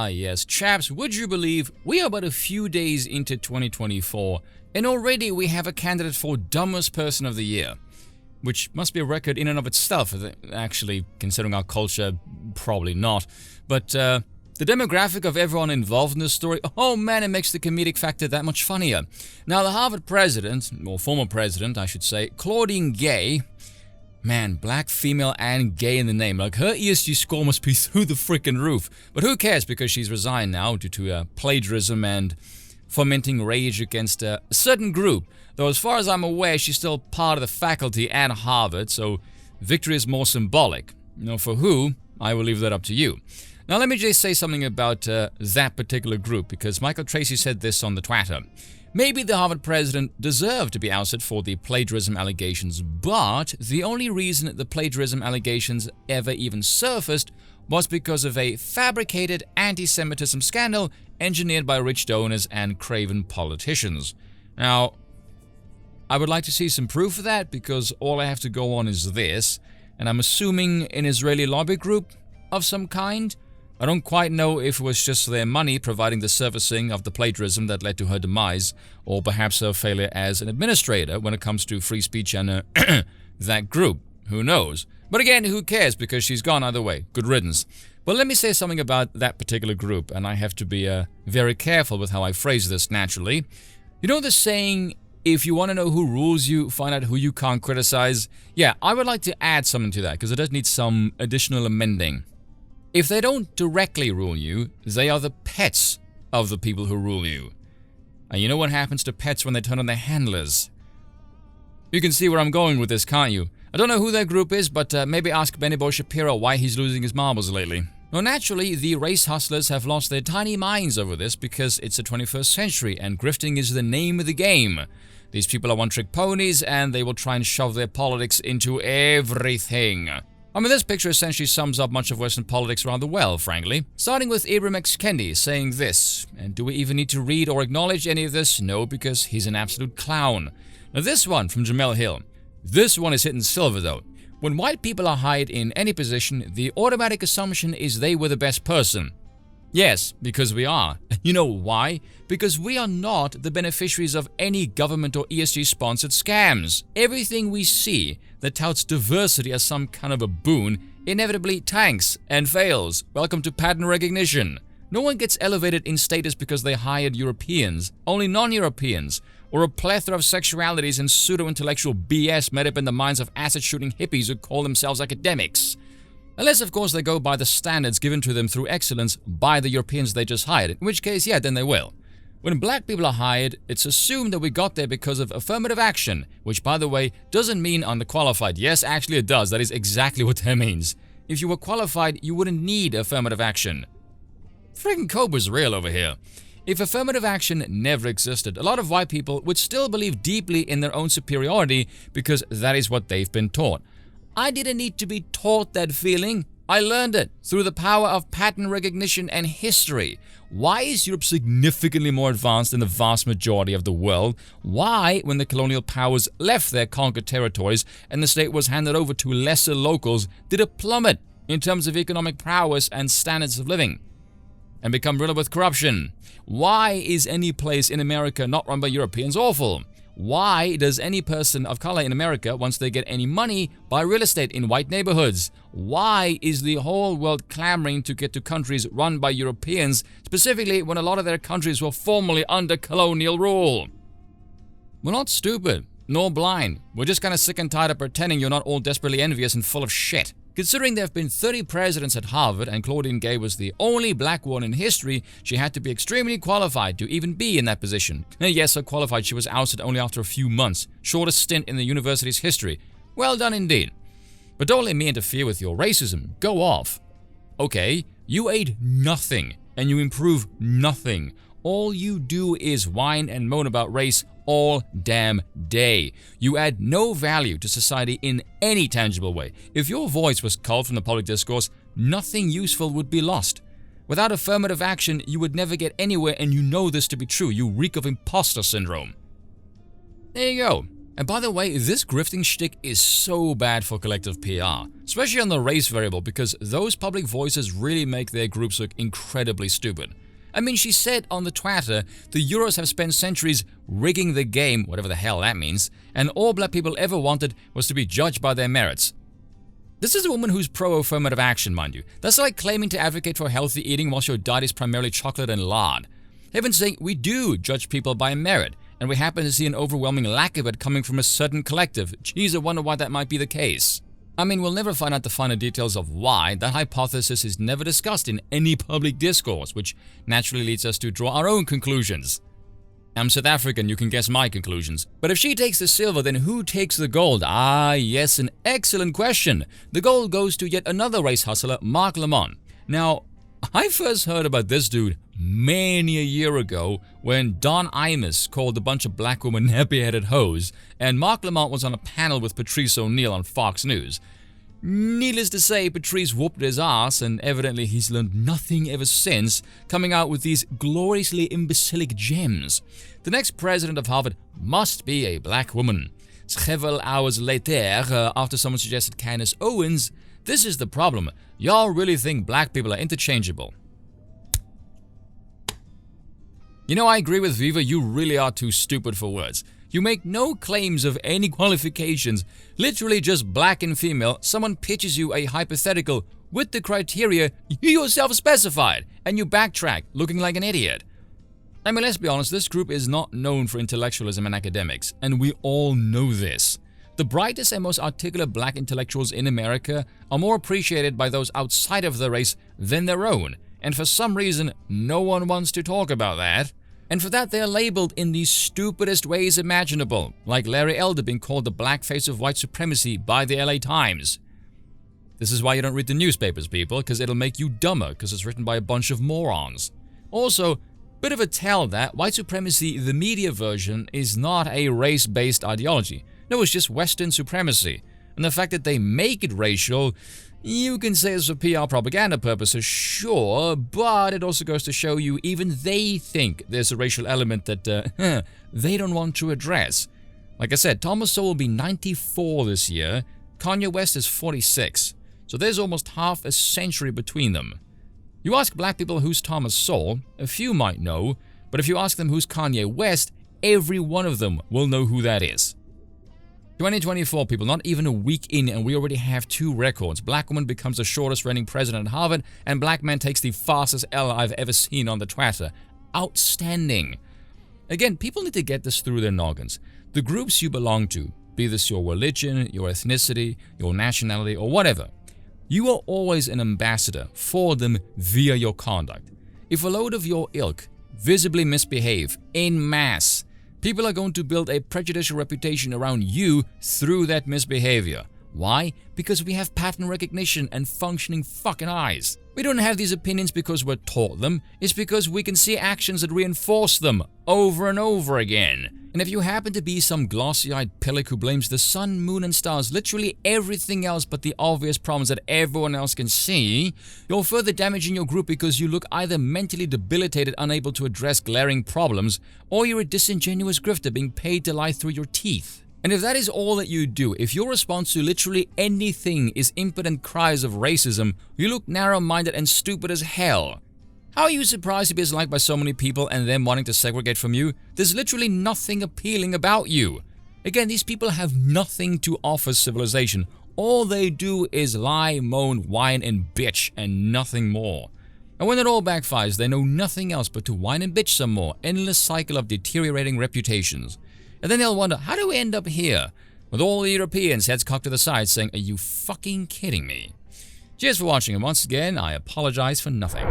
Ah yes, chaps, would you believe we are but a few days into 2024 and already we have a candidate for dumbest person of the year? Which must be a record in and of itself, actually, considering our culture, probably not. But the demographic of everyone involved in this story, oh man, it makes the comedic factor that much funnier. Now, the Harvard president, or former president, I should say, Claudine Gay, man, black, female, and gay in the name. Like, her ESG score must be through the freaking roof. But who cares, because she's resigned now due to plagiarism and fomenting rage against a certain group. Though as far as I'm aware, she's still part of the faculty at Harvard, so victory is more symbolic. You know, for who, I will leave that up to you. Now let me just say something about that particular group, because Michael Tracy said this on the Twitter. Maybe the Harvard president deserved to be ousted for the plagiarism allegations, but the only reason the plagiarism allegations ever even surfaced was because of a fabricated anti-Semitism scandal engineered by rich donors and craven politicians. Now, I would like to see some proof of that, because all I have to go on is this, and I'm assuming an Israeli lobby group of some kind. I don't quite know if it was just their money providing the servicing of the plagiarism that led to her demise, or perhaps her failure as an administrator when it comes to free speech and that group. Who knows? But again, who cares, because she's gone either way. Good riddance. But let me say something about that particular group, and I have to be very careful with how I phrase this naturally. You know the saying, if you want to know who rules you, find out who you can't criticize? Yeah, I would like to add something to that, because it does need some additional amending. If they don't directly rule you, they are the pets of the people who rule you. And you know what happens to pets when they turn on their handlers? You can see where I'm going with this, can't you? I don't know who that group is, but maybe ask Benny Boy Shapiro why he's losing his marbles lately. Well, naturally, the race hustlers have lost their tiny minds over this, because it's the 21st century and grifting is the name of the game. These people are one-trick ponies, and they will try and shove their politics into everything. I mean, this picture essentially sums up much of Western politics rather well, frankly. Starting with Ibram X. Kendi saying this, and do we even need to read or acknowledge any of this? No, because he's an absolute clown. Now this one from Jamel Hill. This one is hitting silver though. When white people are hired in any position, the automatic assumption is they were the best person. Yes, because we are. You know why? Because we are not the beneficiaries of any government or ESG-sponsored scams. Everything we see that touts diversity as some kind of a boon inevitably tanks and fails. Welcome to pattern recognition. No one gets elevated in status because they hired Europeans, only non-Europeans, or a plethora of sexualities and pseudo-intellectual BS made up in the minds of acid-shooting hippies who call themselves academics. Unless, of course, they go by the standards given to them through excellence by the Europeans they just hired, in which case, yeah, then they will. When black people are hired, it's assumed that we got there because of affirmative action, which, by the way, doesn't mean underqualified. Yes, actually it does. That is exactly what that means. If you were qualified, you wouldn't need affirmative action. Freaking Cobra's real over here. If affirmative action never existed, a lot of white people would still believe deeply in their own superiority because that is what they've been taught. I didn't need to be taught that feeling. I learned it through the power of pattern recognition and history. Why is Europe significantly more advanced than the vast majority of the world? Why, when the colonial powers left their conquered territories and the state was handed over to lesser locals, did it plummet in terms of economic prowess and standards of living and become riddled with corruption? Why is any place in America not run by Europeans awful? Why does any person of color in America, once they get any money, buy real estate in white neighborhoods? Why is the whole world clamoring to get to countries run by Europeans, specifically when a lot of their countries were formerly under colonial rule? We're not stupid, nor blind. We're just kind of sick and tired of pretending you're not all desperately envious and full of shit. Considering there have been 30 presidents at Harvard and Claudine Gay was the only black one in history, she had to be extremely qualified to even be in that position. And yes, so qualified she was ousted only after a few months, shortest stint in the university's history. Well done indeed. But don't let me interfere with your racism. Go off. Okay, you aid nothing and you improve nothing. All you do is whine and moan about race all damn day. You add no value to society in any tangible way. If your voice was culled from the public discourse, nothing useful would be lost. Without affirmative action, you would never get anywhere, and you know this to be true. You reek of imposter syndrome. There you go. And by the way, this grifting shtick is so bad for collective PR, especially on the race variable, because those public voices really make their groups look incredibly stupid. I mean, she said on the Twitter, the Euros have spent centuries rigging the game, whatever the hell that means, and all black people ever wanted was to be judged by their merits. This is a woman who's pro-affirmative action, mind you. That's like claiming to advocate for healthy eating whilst your diet is primarily chocolate and lard. Even saying we do judge people by merit, and we happen to see an overwhelming lack of it coming from a certain collective. Geez, I wonder why that might be the case. I mean, we'll never find out the finer details of why. That hypothesis is never discussed in any public discourse, which naturally leads us to draw our own conclusions. I'm South African, you can guess my conclusions. But if she takes the silver, then who takes the gold? Ah, yes, an excellent question. The gold goes to yet another race hustler, Marc Lamont. Now, I first heard about this dude many a year ago when Don Imus called a bunch of black women nappy-headed hoes, and Marc Lamont was on a panel with Patrice O'Neal on Fox News. Needless to say, Patrice whooped his ass, and evidently he's learned nothing ever since, coming out with these gloriously imbecilic gems. The next president of Harvard must be a black woman. Several hours later, after someone suggested Candice Owens, this is the problem. Y'all really think black people are interchangeable. You know, I agree with Viva, you really are too stupid for words. You make no claims of any qualifications, literally just black and female. Someone pitches you a hypothetical with the criteria you yourself specified, and you backtrack, looking like an idiot. I mean, let's be honest, this group is not known for intellectualism and academics, and we all know this. The brightest and most articulate black intellectuals in America are more appreciated by those outside of the race than their own, and for some reason, no one wants to talk about that. And for that, they're labeled in the stupidest ways imaginable, like Larry Elder being called the blackface of white supremacy by the LA Times. This is why you don't read the newspapers, people, because it'll make you dumber, because it's written by a bunch of morons. Also, bit of a tell that white supremacy, the media version, is not a race-based ideology. No, it's just Western supremacy. And the fact that they make it racial, you can say it's for PR propaganda purposes, sure, but it also goes to show you even they think there's a racial element that they don't want to address. Like I said, Thomas Sowell will be 94 this year, Kanye West is 46, so there's almost half a century between them. You ask black people who's Thomas Sowell, a few might know, but if you ask them who's Kanye West, every one of them will know who that is. 2024, people, not even a week in, and we already have 2 records. Black woman becomes the shortest reigning president at Harvard, and black man takes the fastest L I've ever seen on the Twitter. Outstanding. Again, people need to get this through their noggins. The groups you belong to, be this your religion, your ethnicity, your nationality, or whatever, you are always an ambassador for them via your conduct. If a load of your ilk visibly misbehave en masse, people are going to build a prejudicial reputation around you through that misbehavior. Why? Because we have pattern recognition and functioning fucking eyes. We don't have these opinions because we're taught them. It's because we can see actions that reinforce them over and over again. And if you happen to be some glossy-eyed pillock who blames the sun, moon, and stars, literally everything else but the obvious problems that everyone else can see, you're further damaging your group because you look either mentally debilitated, unable to address glaring problems, or you're a disingenuous grifter being paid to lie through your teeth. And if that is all that you do, if your response to literally anything is impotent cries of racism, you look narrow-minded and stupid as hell. How are you surprised to be disliked by so many people and them wanting to segregate from you? There's literally nothing appealing about you. Again, these people have nothing to offer civilization. All they do is lie, moan, whine, and bitch, and nothing more. And when it all backfires, they know nothing else but to whine and bitch some more. Endless cycle of deteriorating reputations. And then they'll wonder, how do we end up here? With all the Europeans heads cocked to the side saying, are you fucking kidding me? Cheers for watching, and once again, I apologize for nothing.